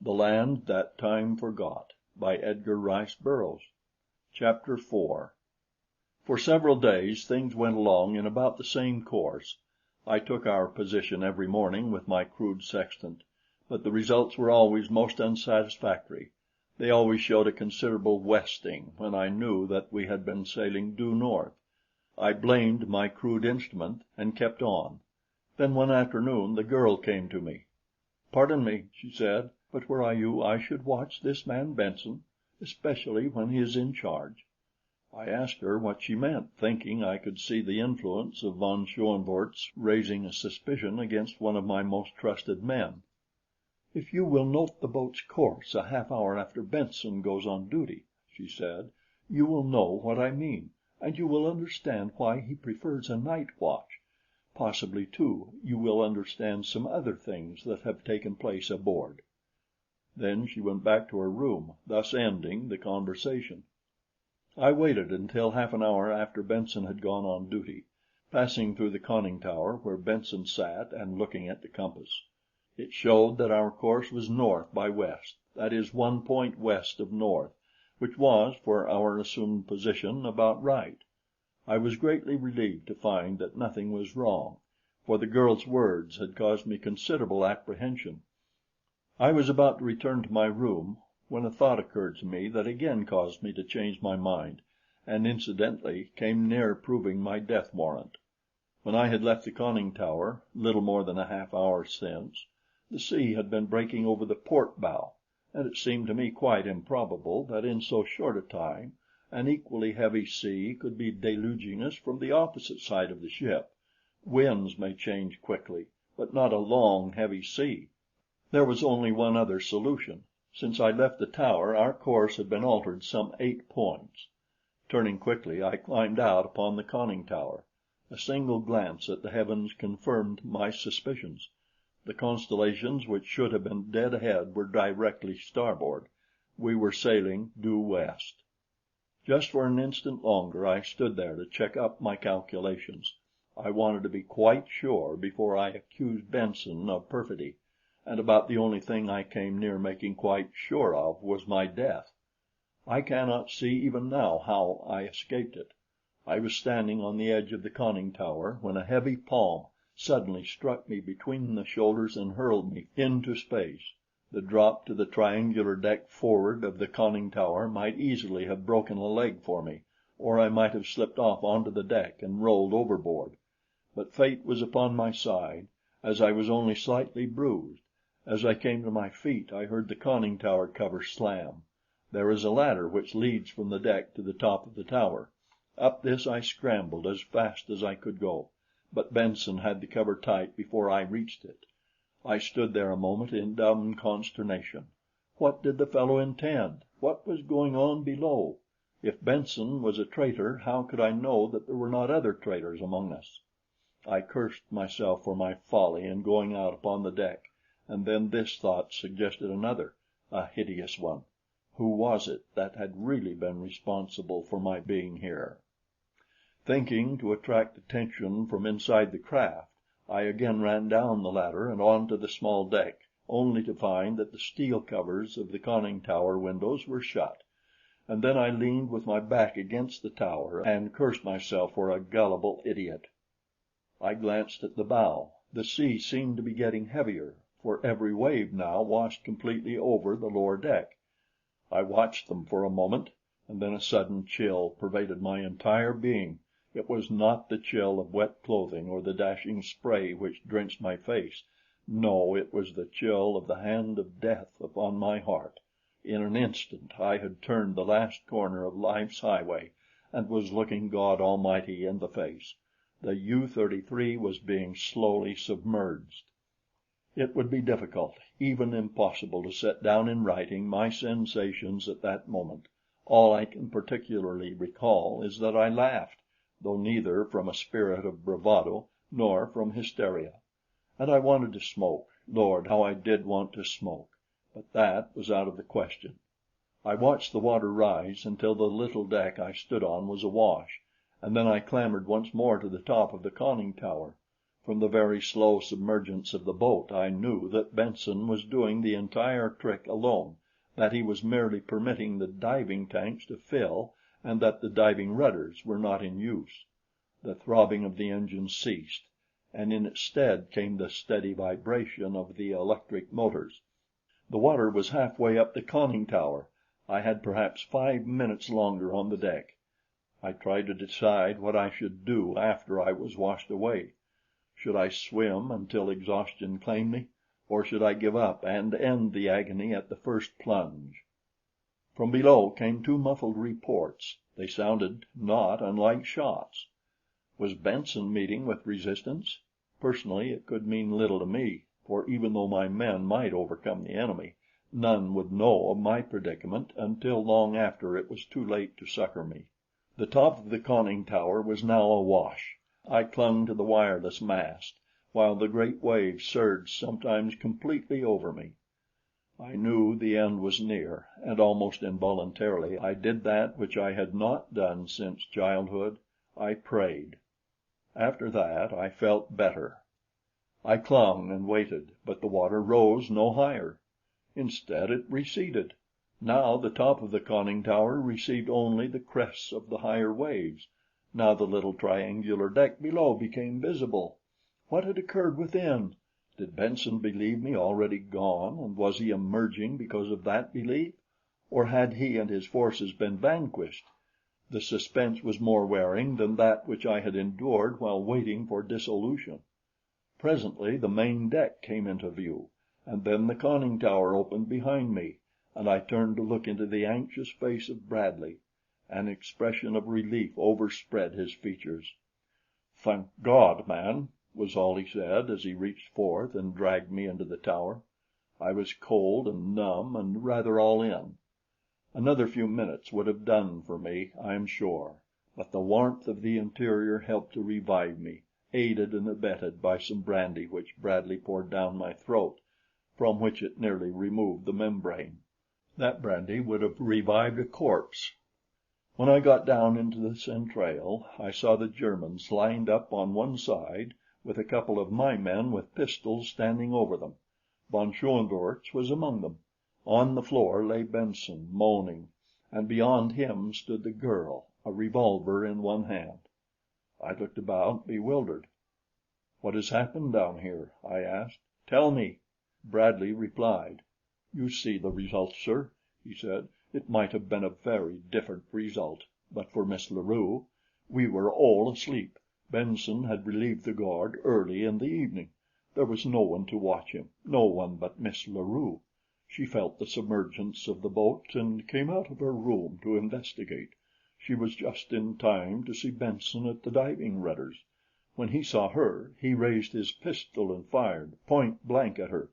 THE LAND THAT TIME FORGOT by Edgar Rice Burroughs. Chapter 4 For several days things went along in about the same course. I took our position every morning with my crude sextant, but the results were always most unsatisfactory. They always showed a considerable westing when I knew that we had been sailing due north. I blamed my crude instrument and kept on. Then one afternoon the girl came to me. "Pardon me," she said, "but were I you, I should watch this man Benson, especially when he is in charge." I asked her what she meant, thinking I could see the influence of von Schoenvorts raising a suspicion against one of my most trusted men. "If you will note the boat's course a half hour after Benson goes on duty," she said, "you will know what I mean, and you will understand why he prefers a night watch. Possibly, too, you will understand some other things that have taken place aboard." Then she went back to her room, thus ending the conversation. I waited until half an hour after Benson had gone on duty, passing through the conning tower where Benson sat and looking at the compass. It showed that our course was north by west, that is, 1 point west of north, which was, for our assumed position, about right. I was greatly relieved to find that nothing was wrong, for the girl's words had caused me considerable apprehension. I was about to return to my room when a thought occurred to me that again caused me to change my mind, and incidentally came near proving my death warrant. When I had left the conning tower, little more than a half hour since, the sea had been breaking over the port bow, and it seemed to me quite improbable that in so short a time an equally heavy sea could be deluging us from the opposite side of the ship. Winds may change quickly, but not a long, heavy sea. There was only one other solution. Since I left the tower, our course had been altered some 8 points. Turning quickly, I climbed out upon the conning tower. A single glance at the heavens confirmed my suspicions. The constellations which should have been dead ahead were directly starboard. We were sailing due west. Just for an instant longer I stood there to check up my calculations. I wanted to be quite sure before I accused Benson of perfidy, and about the only thing I came near making quite sure of was my death. I cannot see even now how I escaped it. I was standing on the edge of the conning tower when a heavy palm suddenly struck me between the shoulders and hurled me into space. The drop to the triangular deck forward of the conning tower might easily have broken a leg for me, or I might have slipped off onto the deck and rolled overboard. But fate was upon my side, as I was only slightly bruised. As I came to my feet, I heard the conning tower cover slam. There is a ladder which leads from the deck to the top of the tower. Up this I scrambled as fast as I could go, but Benson had the cover tight before I reached it. I stood there a moment in dumb consternation. What did the fellow intend? What was going on below? If Benson was a traitor, how could I know that there were not other traitors among us? I cursed myself for my folly in going out upon the deck, and then this thought suggested another, a hideous one. Who was it that had really been responsible for my being here? Thinking to attract attention from inside the craft, I again ran down the ladder and onto the small deck, only to find that the steel covers of the conning tower windows were shut. And then I leaned with my back against the tower and cursed myself for a gullible idiot. I glanced at the bow. The sea seemed to be getting heavier, for every wave now washed completely over the lower deck. I watched them for a moment, and then a sudden chill pervaded my entire being. It was not the chill of wet clothing or the dashing spray which drenched my face. No, it was the chill of the hand of death upon my heart. In an instant I had turned the last corner of life's highway and was looking God Almighty in the face. The U-33 was being slowly submerged. It would be difficult, even impossible, to set down in writing my sensations at that moment. All I can particularly recall is that I laughed, though neither from a spirit of bravado nor from hysteria. And I wanted to smoke. Lord, how I did want to smoke! But that was out of the question. I watched the water rise until the little deck I stood on was awash, and then I clambered once more to the top of the conning tower. From the very slow submergence of the boat, I knew that Benson was doing the entire trick alone, that he was merely permitting the diving tanks to fill and that the diving rudders were not in use. The throbbing of the engine ceased, and in its stead came the steady vibration of the electric motors. The water was halfway up the conning tower. I had perhaps 5 minutes longer on the deck. I tried to decide what I should do after I was washed away. Should I swim until exhaustion claimed me, or should I give up and end the agony at the first plunge? From below came two muffled reports. They sounded not unlike shots. Was Benson meeting with resistance? Personally, it could mean little to me, for even though my men might overcome the enemy, none would know of my predicament until long after it was too late to succor me. The top of the conning tower was now awash. I clung to the wireless mast, while the great waves surged sometimes completely over me. I knew the end was near, and almost involuntarily I did that which I had not done since childhood. I prayed. After that I felt better. I clung and waited, but the water rose no higher. Instead, it receded. Now the top of the conning tower received only the crests of the higher waves. Now the little triangular deck below became visible. What had occurred within? Did Benson believe me already gone, and was he emerging because of that belief? Or had he and his forces been vanquished? The suspense was more wearing than that which I had endured while waiting for dissolution. Presently the main deck came into view, and then the conning tower opened behind me, and I turned to look into the anxious face of Bradley. An expression of relief overspread his features. "Thank God, man!" was all he said as he reached forth and dragged me into the tower. I was cold and numb and rather all in. Another few minutes would have done for me, I am sure, but the warmth of the interior helped to revive me, aided and abetted by some brandy which Bradley poured down my throat, from which it nearly removed the membrane. That brandy would have revived a corpse. When I got down into the centrale, I saw the Germans lined up on one side, with a couple of my men with pistols standing over them. Von Schoenvorts was among them. On the floor lay Benson, moaning, and beyond him stood the girl, a revolver in one hand. I looked about, bewildered. "What has happened down here?" I asked. "Tell me." Bradley replied. "You see the result, sir," he said. "It might have been a very different result, but for Miss La Rue. We were all asleep. Benson had relieved the guard early in the evening. There was no one to watch him, no one but Miss La Rue. She felt the submergence of the boat and came out of her room to investigate. She was just in time to see Benson at the diving rudders. When he saw her, he raised his pistol and fired point blank at her,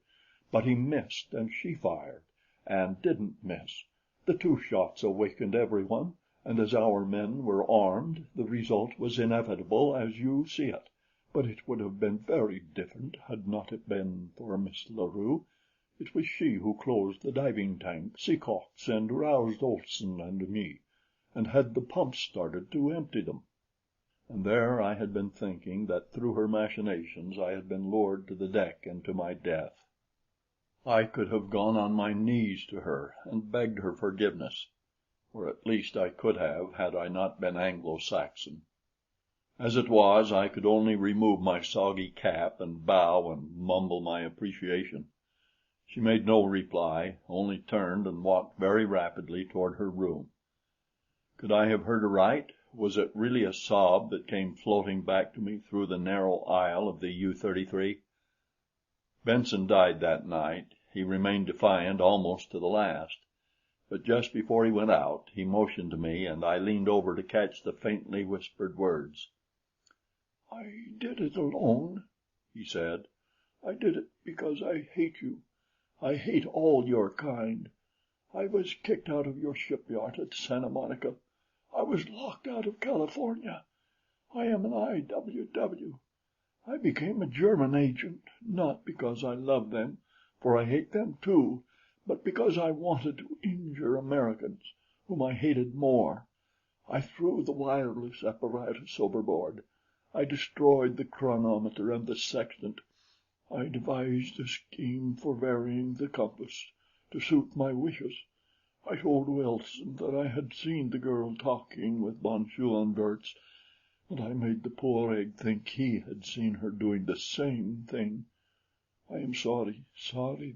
but he missed, and she fired and didn't miss. The two shots awakened everyone, and as our men were armed, the result was inevitable as you see it. But it would have been very different had not it been for Miss La Rue. It was she who closed the diving tank, Seacox, and roused Olson and me, and had the pumps started to empty them." And there I had been thinking that through her machinations I had been lured to the deck and to my death. I could have gone on my knees to her and begged her forgiveness, or at least I could have had I not been Anglo-Saxon. As it was, I could only remove my soggy cap and bow and mumble my appreciation. She made no reply, only turned and walked very rapidly toward her room. Could I have heard aright? Was it really a sob that came floating back to me through the narrow aisle of the U-33? Benson died that night. He remained defiant almost to the last. But just before he went out, he motioned to me, and I leaned over to catch the faintly whispered words. "I did it alone," he said. "I did it because I hate you. I hate all your kind. I was kicked out of your shipyard at Santa Monica. I was locked out of California. I am an I.W.W. I became a German agent, not because I love them, for I hate them too, but because I wanted to injure Americans, whom I hated more. I threw the wireless apparatus overboard. I destroyed the chronometer and the sextant. I devised a scheme for varying the compass to suit my wishes. I told Wilson that I had seen the girl talking with von Schoenvorts, and I made the poor egg think he had seen her doing the same thing. I am sorry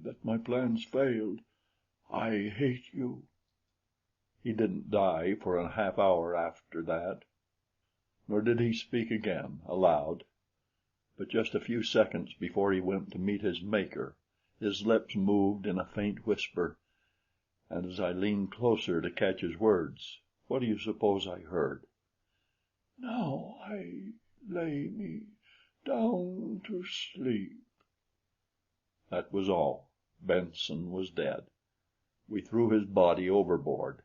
that my plans failed. I hate you." He didn't die for a half hour after that, nor did he speak again aloud. But just a few seconds before he went to meet his Maker, his lips moved in a faint whisper, and as I leaned closer to catch his words, what do you suppose I heard? "Now I lay me down to sleep." That was all. Benson was dead. We threw his body overboard.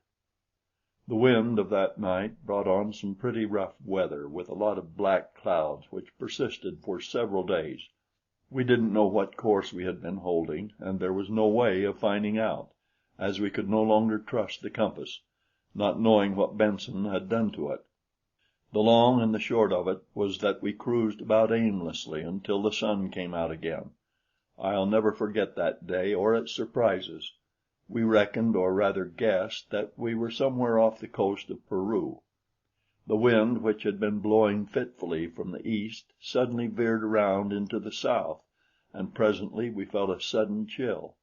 The wind of that night brought on some pretty rough weather, with a lot of black clouds which persisted for several days. We didn't know what course we had been holding, and there was no way of finding out, as we could no longer trust the compass, not knowing what Benson had done to it. The long and the short of it was that we cruised about aimlessly until the sun came out again. I'll never forget that day or its surprises. We reckoned, or rather guessed, that we were somewhere off the coast of Peru. The wind, which had been blowing fitfully from the east, suddenly veered around into the south, and presently we felt a sudden chill.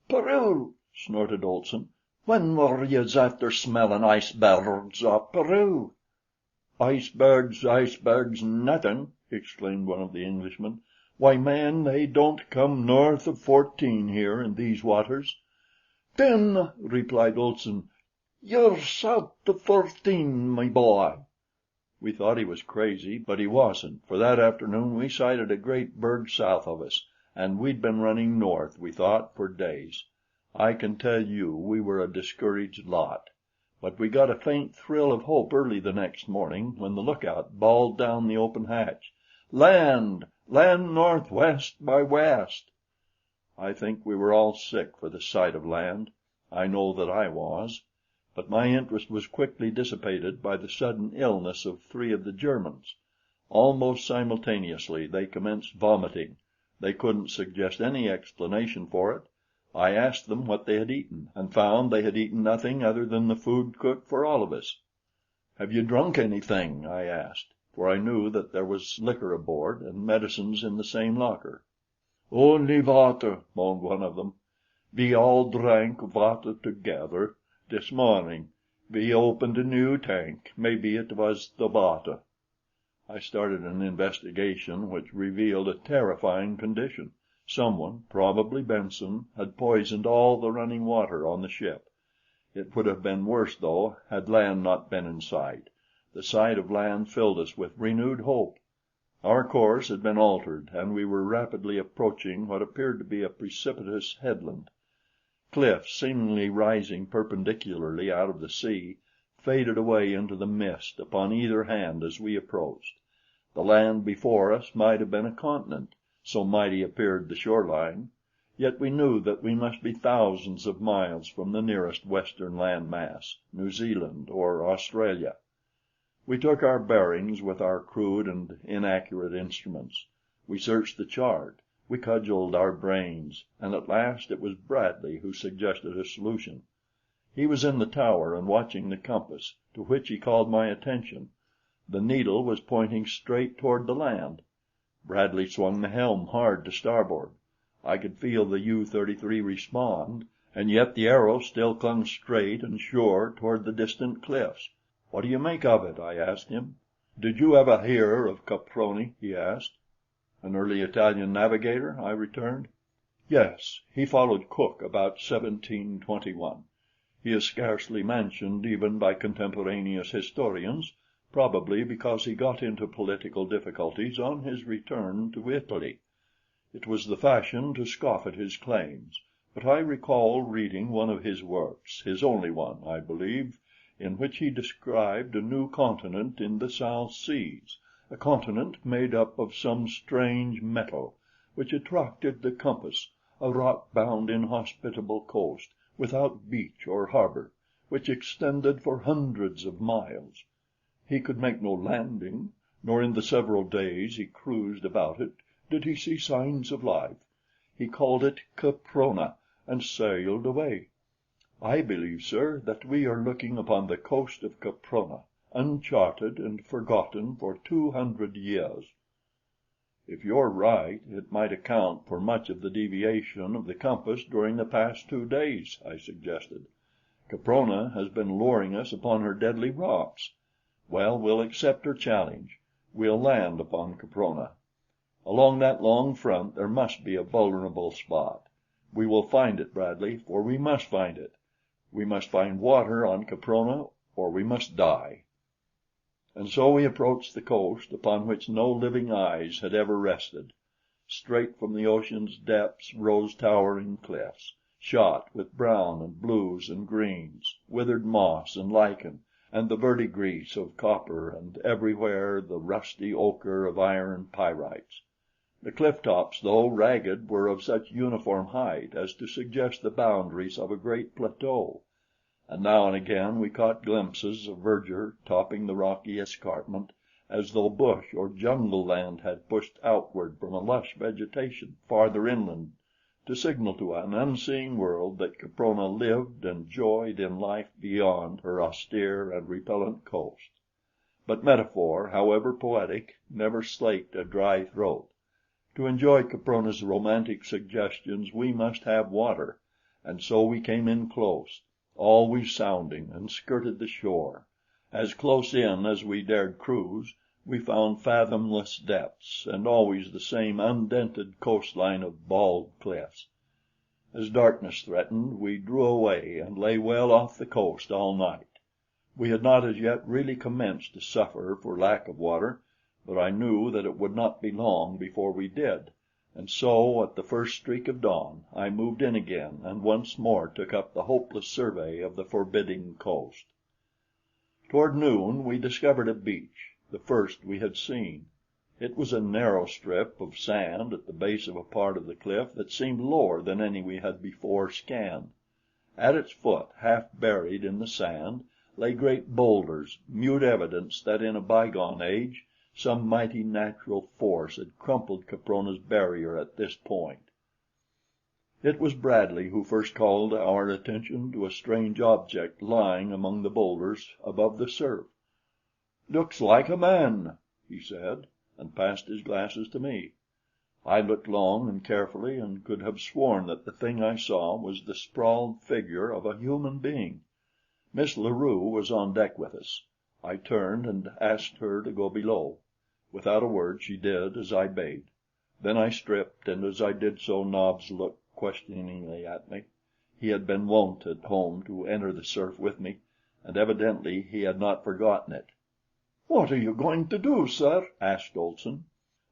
"Peru!" snorted Olson. "When were yez after smellin' icebergs off Peru?" "Icebergs, nothin'!" exclaimed one of the Englishmen. "Why, man, they don't come north of 14 here in these waters." "Then," replied Olson, "ye're south of 14, my boy." We thought he was crazy, but he wasn't, for that afternoon we sighted a great berg south of us, and we'd been running north, we thought, for days. I can tell you we were a discouraged lot. But we got a faint thrill of hope early the next morning when the lookout bawled down the open hatch, "Land! Land northwest by west!" I think we were all sick for the sight of land. I know that I was. But my interest was quickly dissipated by the sudden illness of 3 of the Germans. Almost simultaneously they commenced vomiting. They couldn't suggest any explanation for it. I asked them what they had eaten, and found they had eaten nothing other than the food cooked for all of us. "Have you drunk anything?" I asked, for I knew that there was liquor aboard and medicines in the same locker. "Only water," moaned one of them. "We all drank water together. This morning we opened a new tank. Maybe it was the water." I started an investigation which revealed a terrifying condition. Someone, probably Benson, had poisoned all the running water on the ship. It would have been worse, though, had land not been in sight. The sight of land filled us with renewed hope. Our course had been altered, and we were rapidly approaching what appeared to be a precipitous headland. Cliffs, seemingly rising perpendicularly out of the sea, faded away into the mist upon either hand as we approached. The land before us might have been a continent, so mighty appeared the shoreline, yet we knew that we must be thousands of miles from the nearest western land mass, New Zealand or Australia. We took our bearings with our crude and inaccurate instruments. We searched the chart, we cudgeled our brains, and at last it was Bradley who suggested a solution. He was in the tower and watching the compass, to which he called my attention. The needle was pointing straight toward the land. Bradley swung the helm hard to starboard. I could feel the U-33 respond, and yet the arrow still clung straight and sure toward the distant cliffs. "What do you make of it?" I asked him. "Did you ever hear of Caproni?" he asked. "An early Italian navigator?" I returned. "Yes. He followed Cook about 1721. He is scarcely mentioned even by contemporaneous historians, probably because he got into political difficulties on his return to Italy. It was the fashion to scoff at his claims, but I recall reading one of his works, his only one, I believe, in which he described a new continent in the South Seas, a continent made up of some strange metal which attracted the compass, a rock-bound, inhospitable coast without beach or harbor, which extended for hundreds of miles. He could make no landing, nor in the several days he cruised about it did he see signs of life. He called it Caprona, and sailed away. I believe, sir, that we are looking upon the coast of Caprona, uncharted and forgotten for 200 years." "If you're right, it might account for much of the deviation of the compass during the past 2 days," I suggested. "Caprona has been luring us upon her deadly rocks. Well, we'll accept her challenge. We'll land upon Caprona. Along that long front there must be a vulnerable spot. We will find it, Bradley, for we must find it. We must find water on Caprona, or we must die." And so we approached the coast upon which no living eyes had ever rested. Straight from the ocean's depths rose towering cliffs, shot with brown and blues and greens, withered moss and lichen, and the verdigris of copper, and everywhere the rusty ochre of iron pyrites. The cliff tops, though ragged, were of such uniform height as to suggest the boundaries of a great plateau, and now and again we caught glimpses of verdure topping the rocky escarpment, as though bush or jungle land had pushed outward from a lush vegetation farther inland to signal to an unseeing world that Caprona lived and joyed in life beyond her austere and repellent coast. But metaphor, however poetic, never slaked a dry throat. To enjoy Caprona's romantic suggestions we must have water, and so we came in close, always sounding, and skirted the shore. As close in as we dared cruise, we found fathomless depths and always the same undented coastline of bald cliffs. As darkness threatened, we drew away and lay well off the coast all night. We had not as yet really commenced to suffer for lack of water, but I knew that it would not be long before we did, and so at the first streak of dawn I moved in again and once more took up the hopeless survey of the forbidding coast. Toward noon we discovered a beach, the first we had seen. It was a narrow strip of sand at the base of a part of the cliff that seemed lower than any we had before scanned. At its foot, half buried in the sand, lay great boulders, mute evidence that in a bygone age some mighty natural force had crumpled Caprona's barrier at this point. It was Bradley who first called our attention to a strange object lying among the boulders above the surf. "Looks like a man," he said, and passed his glasses to me. I looked long and carefully, and could have sworn that the thing I saw was the sprawled figure of a human being. Miss La Rue was on deck with us. I turned and asked her to go below. Without a word she did as I bade. Then I stripped, and as I did so Nobs looked questioningly at me. He had been wont at home to enter the surf with me, and evidently he had not forgotten it. "What are you going to do, sir?" asked Olson.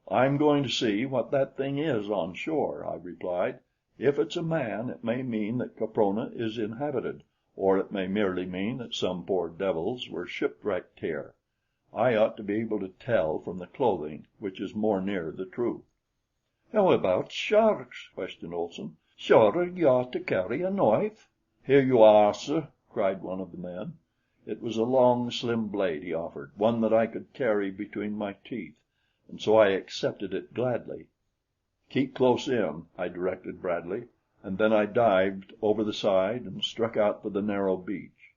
"I'm going to see what that thing is on shore," I replied. "If it's a man, it may mean that Caprona is inhabited, or it may merely mean that some poor devils were shipwrecked here. I ought to be able to tell from the clothing which is more near the truth." "How about sharks?" questioned Olson. "Sure you ought to carry a knife." "Here you are, sir," cried one of the men. It was a long, slim blade he offered, one that I could carry between my teeth, and so I accepted it gladly. "Keep close in," I directed Bradley, and then I dived over the side and struck out for the narrow beach.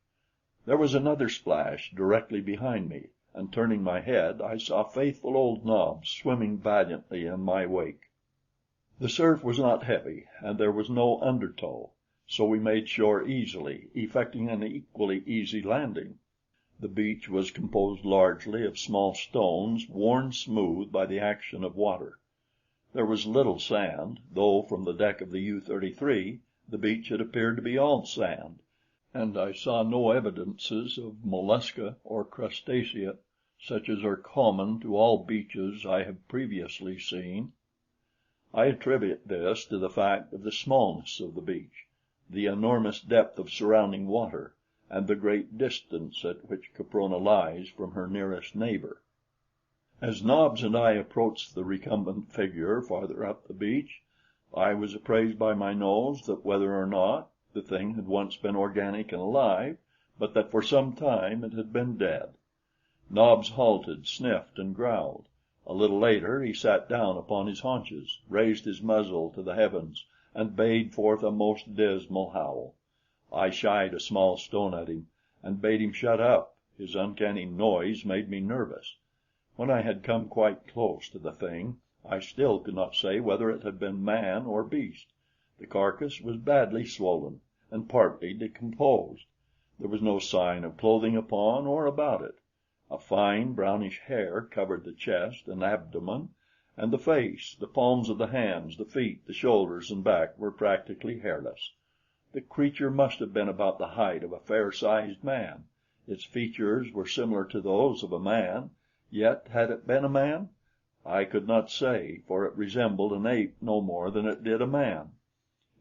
There was another splash directly behind me, and turning my head, I saw faithful old Nobs swimming valiantly in my wake. The surf was not heavy, and there was no undertow, so we made shore easily, effecting an equally easy landing. The beach was composed largely of small stones worn smooth by the action of water. There was little sand, though from the deck of the U-33 the beach had appeared to be all sand, and I saw no evidences of mollusca or crustacea such as are common to all beaches I have previously seen. I attribute this to the fact of the smallness of the beach, the enormous depth of surrounding water, and the great distance at which Caprona lies from her nearest neighbor. As Nobs and I approached the recumbent figure farther up the beach, I was apprised by my nose that whether or not the thing had once been organic and alive, but that for some time it had been dead. Nobs halted, sniffed, and growled. A little later he sat down upon his haunches, raised his muzzle to the heavens, and bayed forth a most dismal howl. I shied a small stone at him and bade him shut up. His uncanny noise made me nervous. When I had come quite close to the thing, I still could not say whether it had been man or beast. The carcass was badly swollen and partly decomposed. There was no sign of clothing upon or about it. A fine brownish hair covered the chest and abdomen, and the face, the palms of the hands, the feet, the shoulders and back were practically hairless. The creature must have been about the height of a fair-sized man. Its features were similar to those of a man, yet had it been a man? I could not say, for it resembled an ape no more than it did a man.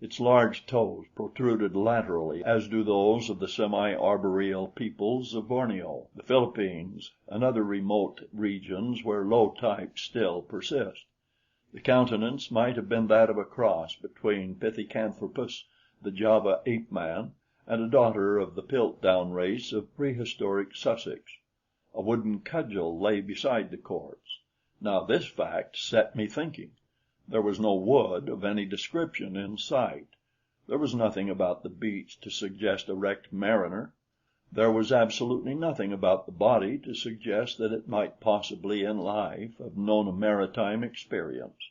Its large toes protruded laterally, as do those of the semi-arboreal peoples of Borneo, the Philippines, and other remote regions where low types still persist. The countenance might have been that of a cross between Pithecanthropus, the Java ape man, and a daughter of the Piltdown race of prehistoric Sussex. A wooden cudgel lay beside the corpse. Now this fact set me thinking. There was no wood of any description in sight. There was nothing about the beach to suggest a wrecked mariner. There was absolutely nothing about the body to suggest that it might possibly in life have known a maritime experience.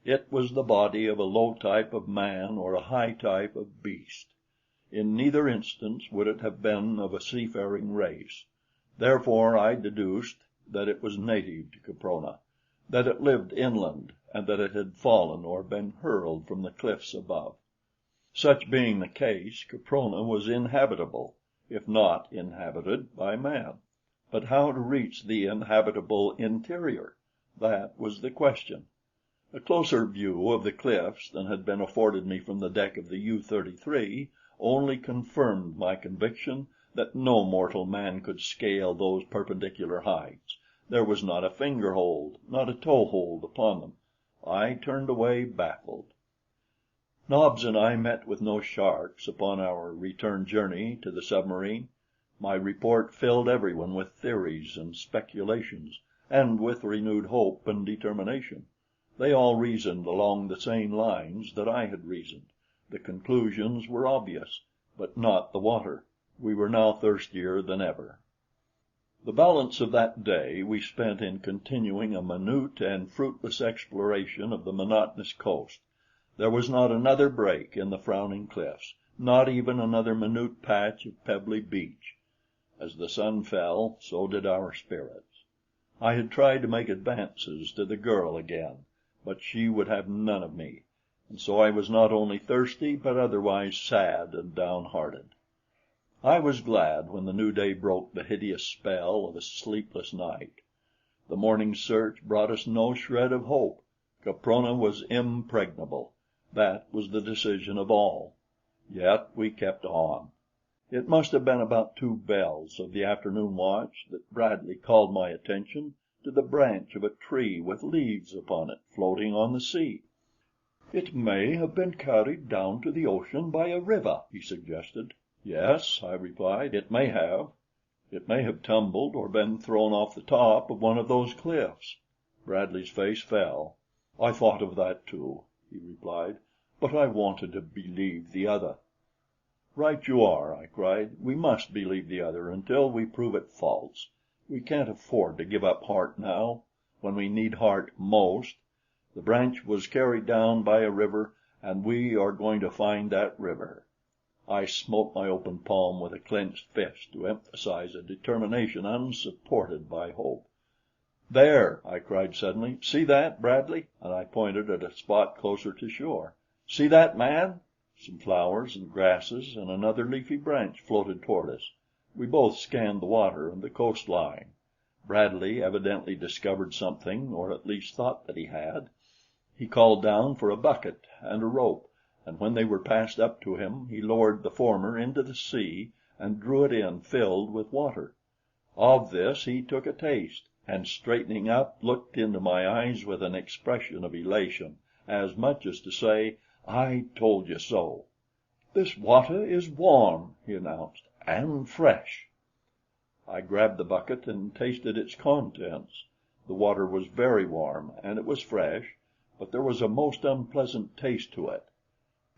It was the body of a low type of man or a high type of beast. In neither instance would it have been of a seafaring race. Therefore I deduced that it was native to Caprona, that it lived inland, and that it had fallen or been hurled from the cliffs above. Such being the case, Caprona was inhabitable, if not inhabited by man. But how to reach the inhabitable interior? That was the question. A closer view of the cliffs than had been afforded me from the deck of the U-33 only confirmed my conviction that no mortal man could scale those perpendicular heights. There was not a finger hold, not a toe hold upon them. I turned away baffled. Nobs and I met with no sharks upon our return journey to the submarine. My report filled everyone with theories and speculations, and with renewed hope and determination. They all reasoned along the same lines that I had reasoned. The conclusions were obvious, but not the water. We were now thirstier than ever. The balance of that day we spent in continuing a minute and fruitless exploration of the monotonous coast. There was not another break in the frowning cliffs, not even another minute patch of pebbly beach. As the sun fell, so did our spirits. I had tried to make advances to the girl again, but she would have none of me, and so I was not only thirsty but otherwise sad and downhearted. I was glad when the new day broke the hideous spell of a sleepless night. The morning's search brought us no shred of hope. Caprona was impregnable. That was the decision of all. Yet we kept on. It must have been about 2 bells of the afternoon watch that Bradley called my attention to the branch of a tree with leaves upon it floating on the sea. "It may have been carried down to the ocean by a river," he suggested. "Yes," I replied, "it may have. It may have tumbled or been thrown off the top of one of those cliffs." Bradley's face fell. "I thought of that too," he replied, "but I wanted to believe the other." "Right you are," I cried. "We must believe the other until we prove it false. We can't afford to give up heart now, when we need heart most. The branch was carried down by a river, and we are going to find that river." I smote my open palm with a clenched fist to emphasize a determination unsupported by hope. "There!" I cried suddenly. "See that, Bradley?" And I pointed at a spot closer to shore. "See that, man?" Some flowers and grasses and another leafy branch floated toward us. We both scanned the water and the coastline. Bradley evidently discovered something, or at least thought that he had. He called down for a bucket and a rope, and when they were passed up to him, he lowered the former into the sea and drew it in filled with water. Of this he took a taste, and straightening up, looked into my eyes with an expression of elation, as much as to say, "I told you so." "This water is warm," he announced, "and fresh." I grabbed the bucket and tasted its contents. The water was very warm, and it was fresh, but there was a most unpleasant taste to it.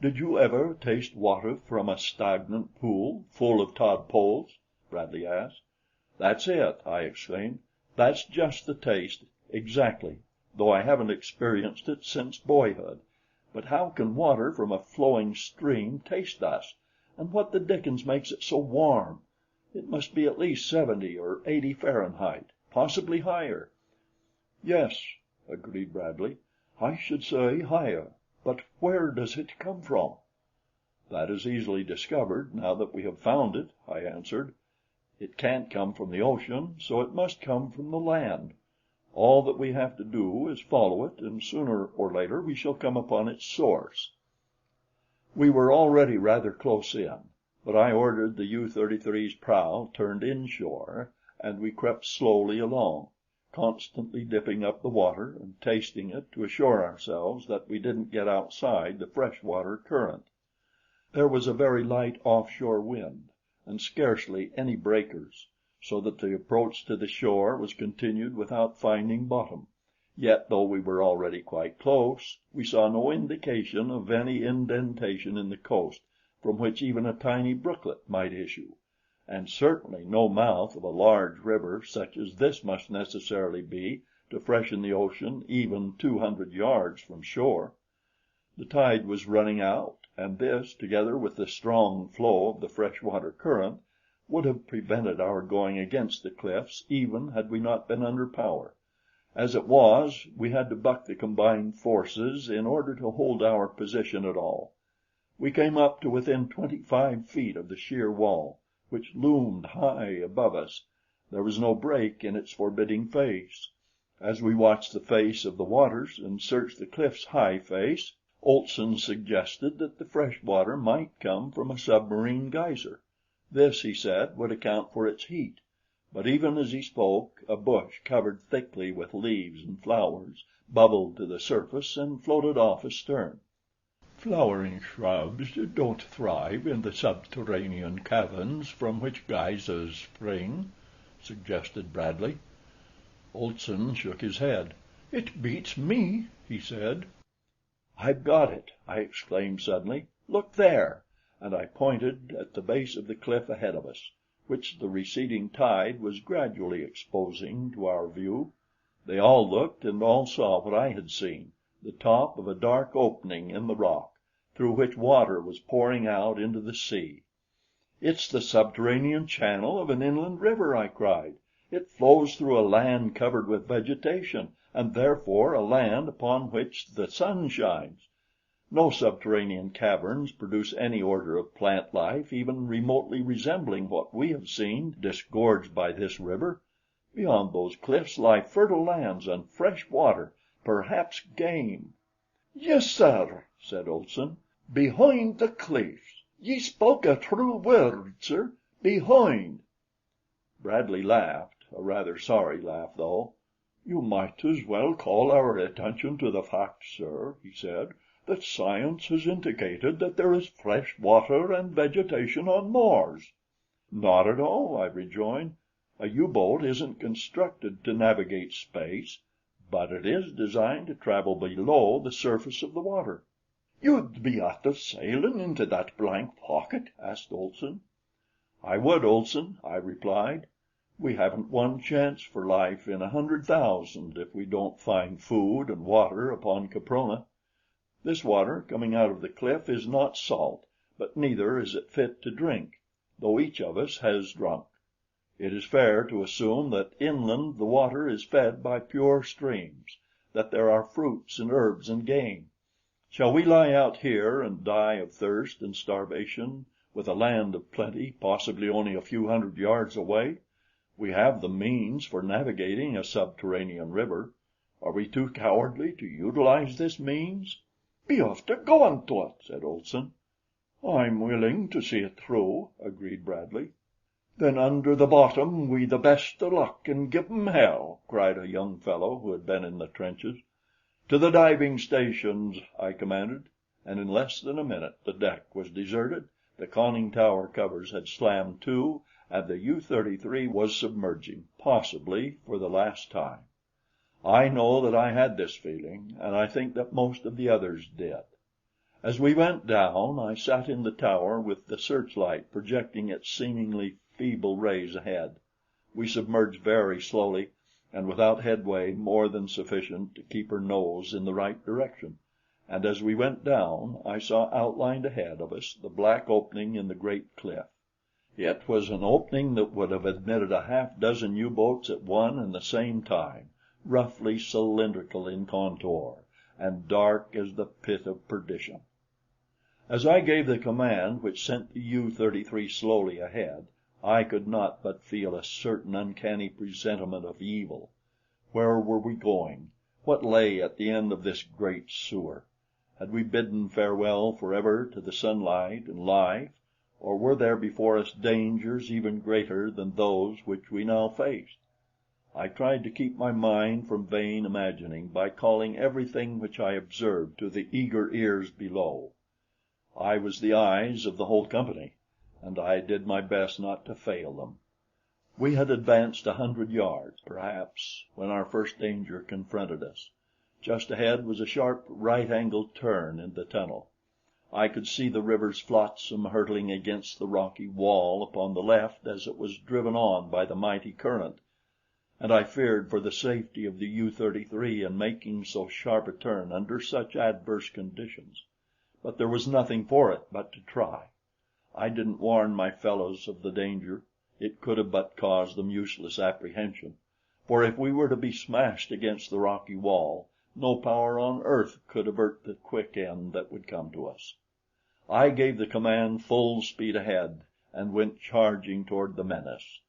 "Did you ever taste water from a stagnant pool full of tadpoles?" Bradley asked. "That's it!" I exclaimed. "That's just the taste, exactly, though I haven't experienced it since boyhood. But how can water from a flowing stream taste thus, and what the dickens makes it so warm? It must be at least 70 or 80 Fahrenheit, possibly higher." "Yes," agreed Bradley, "I should say higher. But where does it come from?" "That is easily discovered, now that we have found it," I answered. "It can't come from the ocean, so it must come from the land. All that we have to do is follow it, and sooner or later we shall come upon its source." We were already rather close in, but I ordered the U-33's prow turned inshore, and we crept slowly along, constantly dipping up the water and tasting it to assure ourselves that we didn't get outside the fresh-water current. There was a very light offshore wind, and scarcely any breakers, so that the approach to the shore was continued without finding bottom. Yet, though we were already quite close, we saw no indication of any indentation in the coast from which even a tiny brooklet might issue, and certainly no mouth of a large river such as this must necessarily be to freshen the ocean even 200 yards from shore. The tide was running out, and this, together with the strong flow of the fresh-water current, would have prevented our going against the cliffs even had we not been under power. As it was, we had to buck the combined forces in order to hold our position at all. We came up to within 25 feet of the sheer wall, which loomed high above us. There was no break in its forbidding face. As we watched the face of the waters and searched the cliff's high face, Olson suggested that the fresh water might come from a submarine geyser. This, he said, would account for its heat. But even as he spoke, a bush covered thickly with leaves and flowers bubbled to the surface and floated off astern. "Flowering shrubs don't thrive in the subterranean caverns from which geysers spring," suggested Bradley. Olson shook his head. "It beats me," he said. "I've got it!" I exclaimed suddenly. "Look there!" And I pointed at the base of the cliff ahead of us, which the receding tide was gradually exposing to our view. They all looked, and all saw what I had seen, the top of a dark opening in the rock, through which water was pouring out into the sea. "It's the subterranean channel of an inland river!" I cried. "It flows through a land covered with vegetation, and therefore a land upon which the sun shines. No subterranean caverns produce any order of plant life even remotely resembling what we have seen disgorged by this river. Beyond those cliffs lie fertile lands and fresh water, perhaps game." "Yes, sir," said Olson. "Behind the cliffs. Ye spoke a true word, sir. Behind." Bradley laughed, a rather sorry laugh, though. "You might as well call our attention to the fact, sir," he said, "that science has indicated that there is fresh water and vegetation on Mars." "Not at all," I rejoined. "A U-boat isn't constructed to navigate space, but it is designed to travel below the surface of the water." "You'd be after sailin' into that blank pocket?" asked Olson. "I would, Olson," I replied. "We haven't one chance for life in 100,000 if we don't find food and water upon Caprona. This water coming out of the cliff is not salt, but neither is it fit to drink, though each of us has drunk. It is fair to assume that inland the water is fed by pure streams, that there are fruits and herbs and game. Shall we lie out here and die of thirst and starvation with a land of plenty possibly only a few hundred yards away? We have the means for navigating a subterranean river. Are we too cowardly to utilize this means?" "Be after goin' to it," said Olson. "I'm willing to see it through," agreed Bradley. "Then under the bottom wi' the best o' luck, and give 'em hell!" cried a young fellow who had been in the trenches. "To the diving stations!" I commanded, and in less than a minute the deck was deserted, the conning tower covers had slammed to, and the U-33 was submerging, possibly for the last time. I know that I had this feeling, and I think that most of the others did. As we went down, I sat in the tower with the searchlight projecting its seemingly feeble rays ahead. We submerged very slowly and without headway more than sufficient to keep her nose in the right direction, and as we went down, I saw outlined ahead of us the black opening in the great cliff. It was an opening that would have admitted a half dozen U-boats at one and the same time, roughly cylindrical in contour and dark as the pit of perdition. As I gave the command which sent the U-33 slowly ahead, I could not but feel a certain uncanny presentiment of evil. Where were we going? What lay at the end of this great sewer? Had we bidden farewell forever to the sunlight and life, or were there before us dangers even greater than those which we now faced? I tried to keep my mind from vain imagining by calling everything which I observed to the eager ears below. I was the eyes of the whole company, and I did my best not to fail them. We had advanced 100 yards, perhaps, when our first danger confronted us. Just ahead was a sharp right-angled turn in the tunnel. I could see the river's flotsam hurtling against the rocky wall upon the left as it was driven on by the mighty current, and I feared for the safety of the U-33 in making so sharp a turn under such adverse conditions. But there was nothing for it but to try. I didn't warn my fellows of the danger. It could have but caused them useless apprehension, for if we were to be smashed against the rocky wall, no power on earth could avert the quick end that would come to us. I gave the command full speed ahead and went charging toward the menace.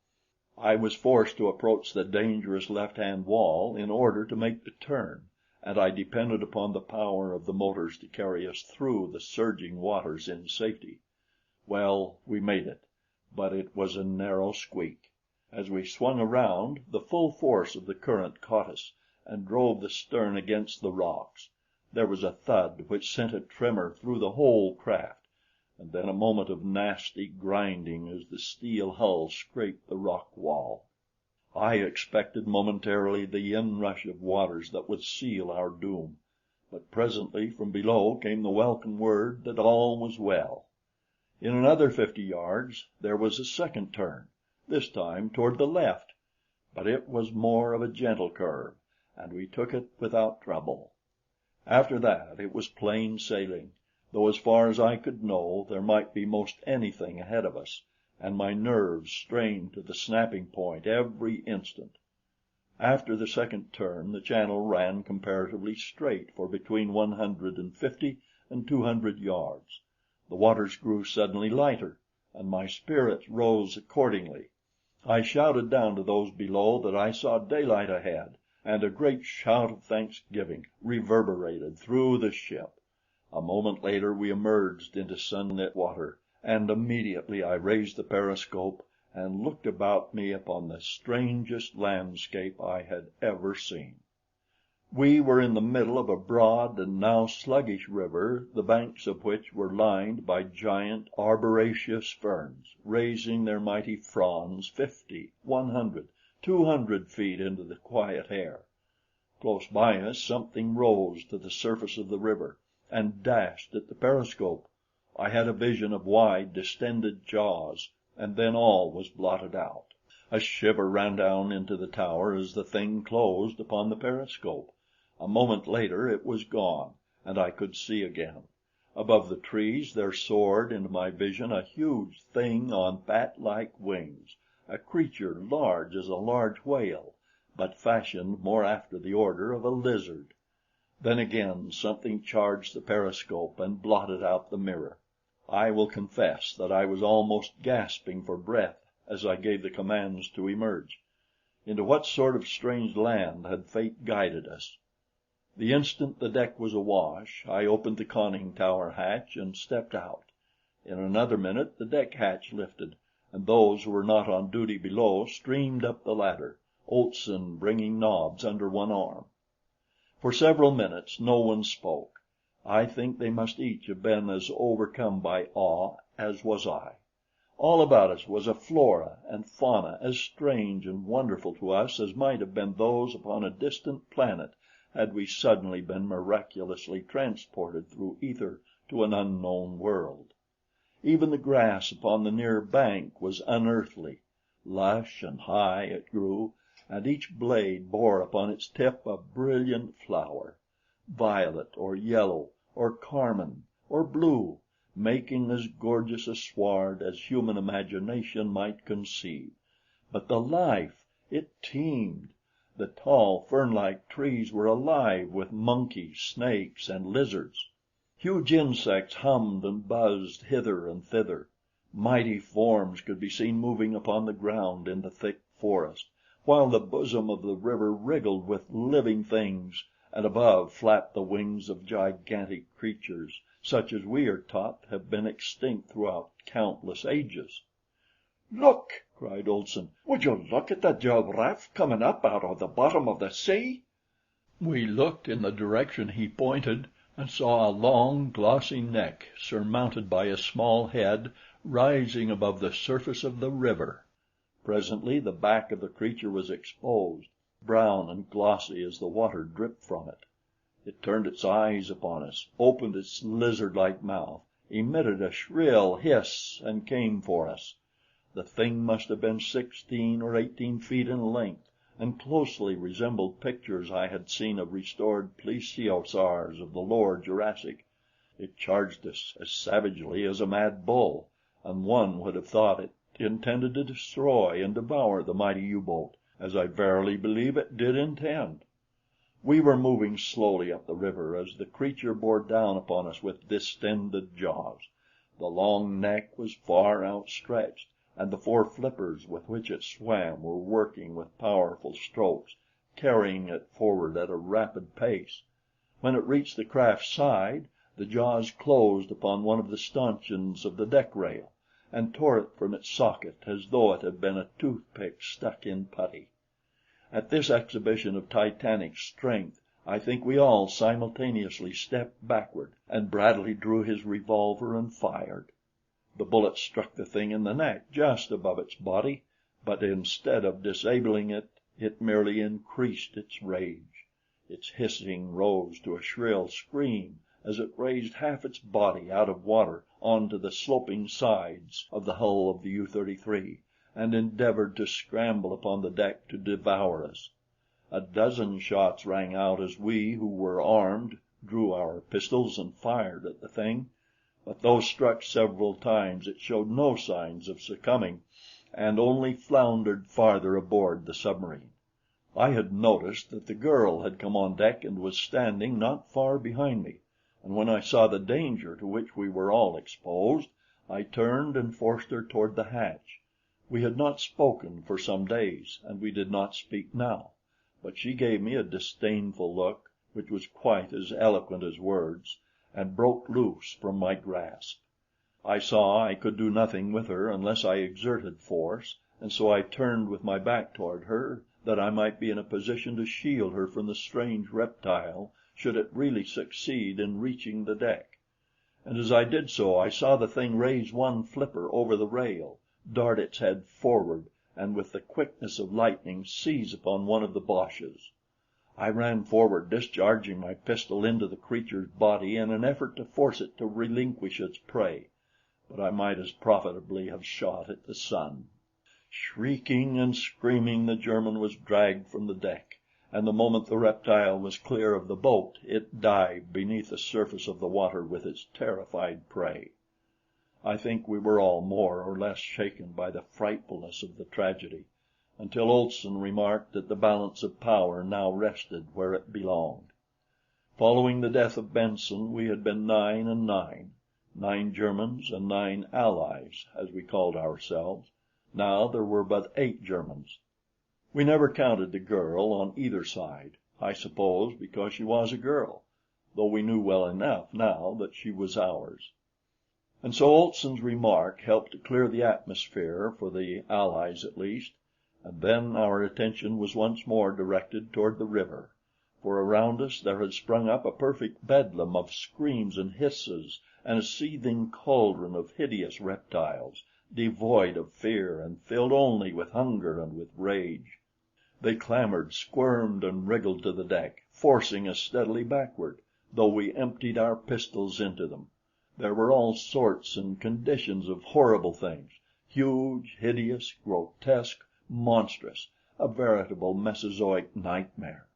I was forced to approach the dangerous left-hand wall in order to make the turn, and I depended upon the power of the motors to carry us through the surging waters in safety. Well, we made it, but it was a narrow squeak. As we swung around, the full force of the current caught us and drove the stern against the rocks. There was a thud which sent a tremor through the whole craft, and then a moment of nasty grinding as the steel hull scraped the rock wall. I expected momentarily the inrush of waters that would seal our doom, but presently from below came the welcome word that all was well. In another 50 yards there was a second turn, this time toward the left, but it was more of a gentle curve, and we took it without trouble. After that it was plain sailing, though as far as I could know, there might be most anything ahead of us, and my nerves strained to the snapping point every instant. After the second turn, the channel ran comparatively straight for between 150 and 200 yards. The waters grew suddenly lighter, and my spirits rose accordingly. I shouted down to those below that I saw daylight ahead, and a great shout of thanksgiving reverberated through the ship. A moment later we emerged into sunlit water, and immediately I raised the periscope and looked about me upon the strangest landscape I had ever seen. We were in the middle of a broad and now sluggish river, the banks of which were lined by giant arboraceous ferns, raising their mighty fronds 50, 100, 200 feet into the quiet air. Close by us something rose to the surface of the river and dashed at the periscope. I had a vision of wide, distended jaws, and then all was blotted out. A shiver ran down into the tower as the thing closed upon the periscope. A moment later it was gone, and I could see again. Above the trees there soared into my vision a huge thing on bat-like wings, a creature large as a large whale, but fashioned more after the order of a lizard. Then again something charged the periscope and blotted out the mirror. I will confess that I was almost gasping for breath as I gave the commands to emerge. Into what sort of strange land had fate guided us? The instant the deck was awash, I opened the conning tower hatch and stepped out. In another minute the deck hatch lifted, and those who were not on duty below streamed up the ladder, Olson bringing Nobs under one arm. For several minutes no one spoke. I think they must each have been as overcome by awe as was I. All about us was a flora and fauna as strange and wonderful to us as might have been those upon a distant planet had we suddenly been miraculously transported through ether to an unknown world. Even the grass upon the near bank was unearthly. Lush and high it grew, and each blade bore upon its tip a brilliant flower, violet or yellow or carmine or blue, making as gorgeous a sward as human imagination might conceive. But the life! It teemed. The tall, fern-like trees were alive with monkeys, snakes, and lizards. Huge insects hummed and buzzed hither and thither. Mighty forms could be seen moving upon the ground in the thick forest, while the bosom of the river wriggled with living things, and above flapped the wings of gigantic creatures such as we are taught have been extinct throughout countless ages. "Look!" cried Olson. "Would you look at the giraffe coming up out of the bottom of the sea?" We looked in the direction he pointed, and saw a long, glossy neck surmounted by a small head rising above the surface of the river. Presently the back of the creature was exposed, brown and glossy as the water dripped from it. It turned its eyes upon us, opened its lizard-like mouth, emitted a shrill hiss, and came for us. The thing must have been 16 or 18 feet in length, and closely resembled pictures I had seen of restored plesiosaurs of the lower Jurassic. It charged us as savagely as a mad bull, and one would have thought it intended to destroy and devour the mighty U-boat, as I verily believe it did intend. We were moving slowly up the river as the creature bore down upon us with distended jaws. The long neck was far outstretched, and the four flippers with which it swam were working with powerful strokes, carrying it forward at a rapid pace. When it reached the craft's side, the jaws closed upon one of the stanchions of the deck rail and tore it from its socket as though it had been a toothpick stuck in putty. At this exhibition of titanic strength, I think we all simultaneously stepped backward, and Bradley drew his revolver and fired. The bullet struck the thing in the neck just above its body, but instead of disabling it, it merely increased its rage. Its hissing rose to a shrill scream as it raised half its body out of water onto the sloping sides of the hull of the U-33 and endeavored to scramble upon the deck to devour us. A dozen shots rang out as we, who were armed, drew our pistols and fired at the thing, but though struck several times, it showed no signs of succumbing and only floundered farther aboard the submarine. I had noticed that the girl had come on deck and was standing not far behind me, and when I saw the danger to which we were all exposed, I turned and forced her toward the hatch. We had not spoken for some days, and we did not speak now, but she gave me a disdainful look which was quite as eloquent as words, and broke loose from my grasp. I saw I could do nothing with her unless I exerted force, and so I turned with my back toward her that I might be in a position to shield her from the strange reptile should it really succeed in reaching the deck. And as I did so, I saw the thing raise one flipper over the rail, dart its head forward, and with the quickness of lightning seize upon one of the Boches. I ran forward, discharging my pistol into the creature's body in an effort to force it to relinquish its prey, but I might as profitably have shot at the sun. Shrieking and screaming, the German was dragged from the deck, and the moment the reptile was clear of the boat, it dived beneath the surface of the water with its terrified prey. I think we were all more or less shaken by the frightfulness of the tragedy, until Olson remarked that the balance of power now rested where it belonged. Following the death of Benson, we had been 9 and 9, 9 Germans and 9 Allies, as we called ourselves. Now there were but 8 Germans. We never counted the girl on either side, I suppose because she was a girl, though we knew well enough now that she was ours. And so Olson's remark helped to clear the atmosphere for the Allies at least, and then our attention was once more directed toward the river, for around us there had sprung up a perfect bedlam of screams and hisses and a seething cauldron of hideous reptiles, devoid of fear and filled only with hunger and with rage. They clambered, squirmed, and wriggled to the deck, forcing us steadily backward, though we emptied our pistols into them. There were all sorts and conditions of horrible things, huge, hideous, grotesque, monstrous, a veritable Mesozoic nightmare.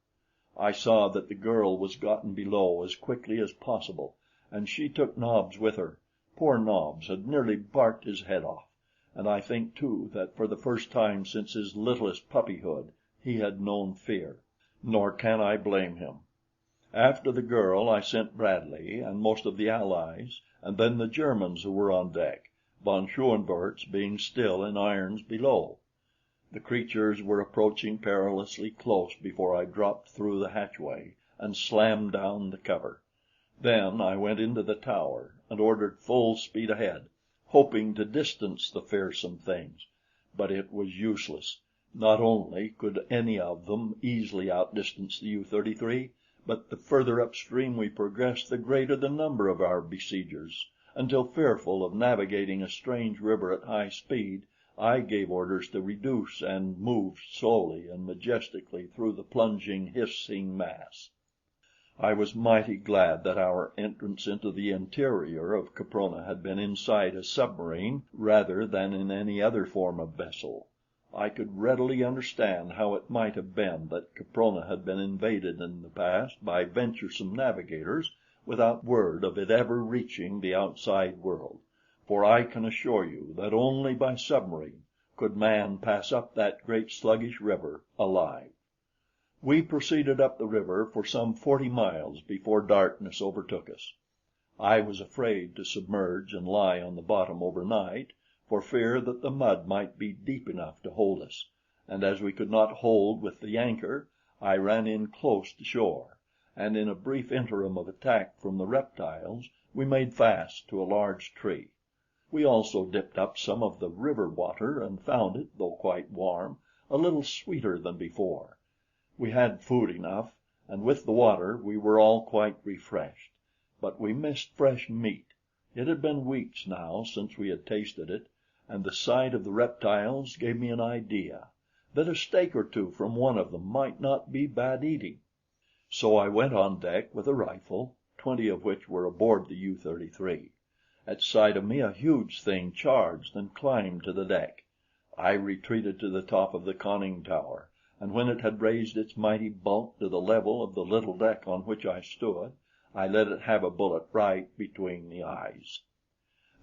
I saw that the girl was gotten below as quickly as possible, and she took Nobs with her. Poor Nobs had nearly barked his head off, and I think too that for the first time since his littlest puppyhood he had known fear. Nor can I blame him. After the girl I sent Bradley and most of the Allies, and then the Germans who were on deck, von Schoenvorts being still in irons below. The creatures were approaching perilously close before I dropped through the hatchway and slammed down the cover. Then I went into the tower and ordered full speed ahead, hoping to distance the fearsome things; but it was useless. Not only could any of them easily outdistance the U-33, but the further upstream we progressed, the greater the number of our besiegers, until, fearful of navigating a strange river at high speed, I gave orders to reduce and moved slowly and majestically through the plunging, hissing mass. I was mighty glad that our entrance into the interior of Caprona had been inside a submarine rather than in any other form of vessel. I could readily understand how it might have been that Caprona had been invaded in the past by venturesome navigators without word of it ever reaching the outside world, for I can assure you that only by submarine could man pass up that great sluggish river alive. We proceeded up the river for some 40 miles before darkness overtook us. I was afraid to submerge and lie on the bottom overnight, for fear that the mud might be deep enough to hold us, and as we could not hold with the anchor, I ran in close to shore, and in a brief interim of attack from the reptiles, we made fast to a large tree. We also dipped up some of the river water and found it, though quite warm, a little sweeter than before. We had food enough, and with the water we were all quite refreshed; but we missed fresh meat. It had been weeks now since we had tasted it, and the sight of the reptiles gave me an idea that a steak or two from one of them might not be bad eating. So I went on deck with a rifle, 20 of which were aboard the U-33. At sight of me, a huge thing charged and climbed to the deck. I retreated to the top of the conning tower, and when it had raised its mighty bulk to the level of the little deck on which I stood, I let it have a bullet right between the eyes.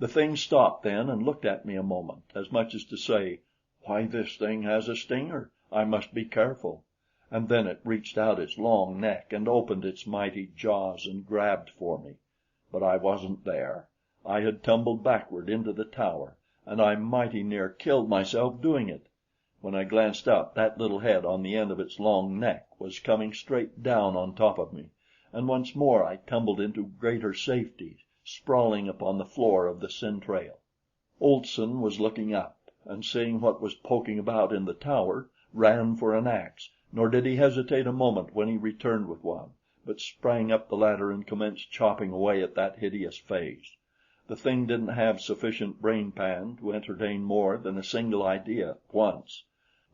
The thing stopped then and looked at me a moment, as much as to say, "Why, this thing has a stinger. I must be careful." And then it reached out its long neck and opened its mighty jaws and grabbed for me. But I wasn't there. I had tumbled backward into the tower, and I mighty near killed myself doing it. When I glanced up, that little head on the end of its long neck was coming straight down on top of me, and once more I tumbled into greater safety, sprawling upon the floor of the centrale. Olson was looking up, and seeing what was poking about in the tower, ran for an axe, nor did he hesitate a moment when he returned with one, but sprang up the ladder and commenced chopping away at that hideous face. The thing didn't have sufficient brain pan to entertain more than a single idea at once.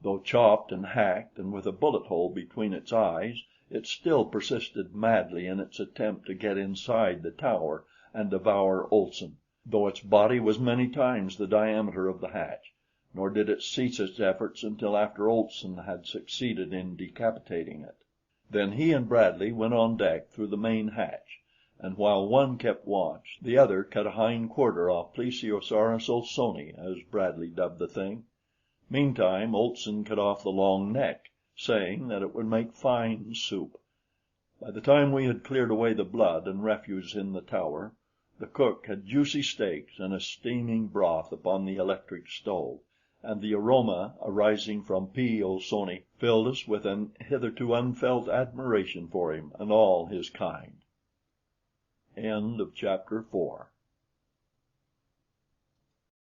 Though chopped and hacked and with a bullet hole between its eyes, it still persisted madly in its attempt to get inside the tower and devour Olson, though its body was many times the diameter of the hatch, nor did it cease its efforts until after Olson had succeeded in decapitating it. Then he and Bradley went on deck through the main hatch, and while one kept watch, the other cut a hind quarter off Plesiosaurus olsoni, as Bradley dubbed the thing. Meantime, Olson cut off the long neck, saying that it would make fine soup. By the time we had cleared away the blood and refuse in the tower, the cook had juicy steaks and a steaming broth upon the electric stove, and the aroma arising from P. olsoni filled us with an hitherto unfelt admiration for him and all his kind. Chapter 5